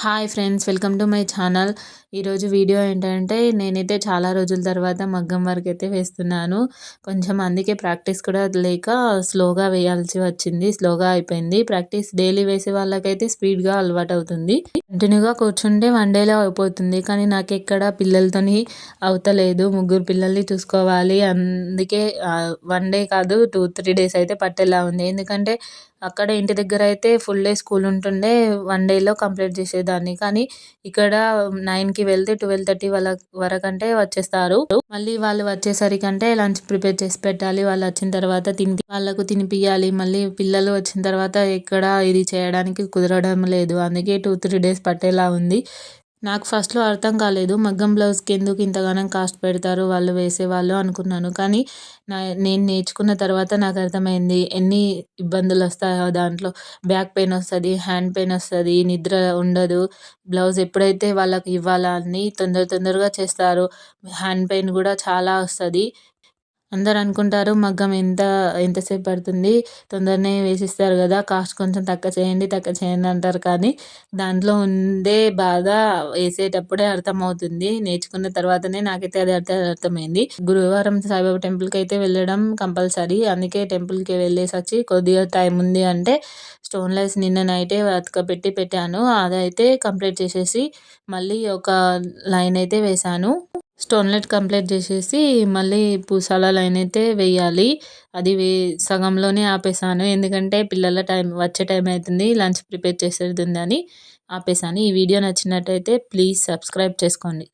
Hi friends, welcome to my channel. ఈరోజు video ఏంటంటే నేనైతే చాలా రోజుల తర్వాత మగ్గం వర్క్ అయితే వేస్తున్నాను. కొంచెం అందుకే ప్రాక్టీస్ కూడా లేక స్లోగా వేయాల్సి వచ్చింది. స్లోగా అయిపోయింది. ప్రాక్టీస్ డైలీ వేసే వాళ్ళకైతే స్పీడ్గా అలవాటు అవుతుంది. కంటిన్యూగా కూర్చుంటే వన్ డేలో అయిపోతుంది. కానీ నాకు ఎక్కడ పిల్లలతోని అవుతలేదు. ముగ్గురు పిల్లల్ని చూసుకోవాలి. అందుకే వన్ డే కాదు 2-3 డేస్ అయితే పట్టేలా ఉంది. ఎందుకంటే అక్కడ ఇంటి దగ్గర అయితే ఫుల్ డే స్కూల్ ఉంటుండే. వన్ డేలో కంప్లీట్ చేసేదాన్ని. కానీ ఇక్కడ 9కి వెళ్తే 12:30 వరకంటే వచ్చేస్తారు. మళ్ళీ వాళ్ళు వచ్చేసరికంటే లంచ్ ప్రిపేర్ చేసి పెట్టాలి. వాళ్ళు వచ్చిన తర్వాత వాళ్ళకు తినిపియాలి. మళ్ళీ పిల్లలు వచ్చిన తర్వాత ఎక్కడ ఇది చేయడానికి కుదరడం లేదు. అందుకే 2-3 డేస్ పట్టేలా ఉంది. నాకు ఫస్ట్‌లో అర్థం కాలేదు. మగ్గం బ్లౌజ్‌కి ఎందుకు ఇంతగానం కాస్ట్ పెడతారు వాళ్ళు వేసేవాళ్ళు అనుకున్నాను. కానీ నేను నేర్చుకున్న తర్వాత నాకు అర్థమైంది. ఎన్ని ఇబ్బందులు వస్తాయో దాంట్లో. బ్యాక్ పెయిన్ వస్తది, హ్యాండ్ పెయిన్ వస్తది, నిద్ర ఉండదు. బ్లౌజ్ ఎప్పుడైతే వాళ్ళకి ఇవ్వాలా అని తొందరగా చేస్తారు. హ్యాండ్ పెయిన్ కూడా చాలా వస్తది. అందరూ అనుకుంటారు మగ్గం ఎంతసేపు పడుతుంది, తొందరనే వేసిస్తారు కదా, కాస్ట్ కొంచెం తక్కువ చేయండి అంటారు. కానీ దాంట్లో ఉండే బాధ వేసేటప్పుడే అర్థమవుతుంది. నేర్చుకున్న తర్వాతనే నాకైతే అది అర్థమైంది. గురువారం సాయిబాబా టెంపుల్కి అయితే వెళ్ళడం కంపల్సరీ. అందుకే టెంపుల్కి వెళ్ళేసి వచ్చి కొద్దిగా టైం ఉంది అంటే స్టోన్ లైస్ నిన్న నైటే అతకపెట్టి పెట్టాను. అదైతే కంప్లీట్ చేసేసి మళ్ళీ ఒక లైన్ అయితే వేశాను. స్టోన్లెట్ కంప్లీట్ చేసేసి మళ్ళీ పూసాల లైన్ అయితే వేయాలి. అది సగంలోనే ఆపేసాను. ఎందుకంటే పిల్లల వచ్చే టైం అవుతుంది, లంచ్ ప్రిపేర్ చేసేది ఉందని ఆపేసాను. ఈ వీడియో నచ్చినట్టయితే ప్లీజ్ సబ్స్క్రైబ్ చేసుకోండి.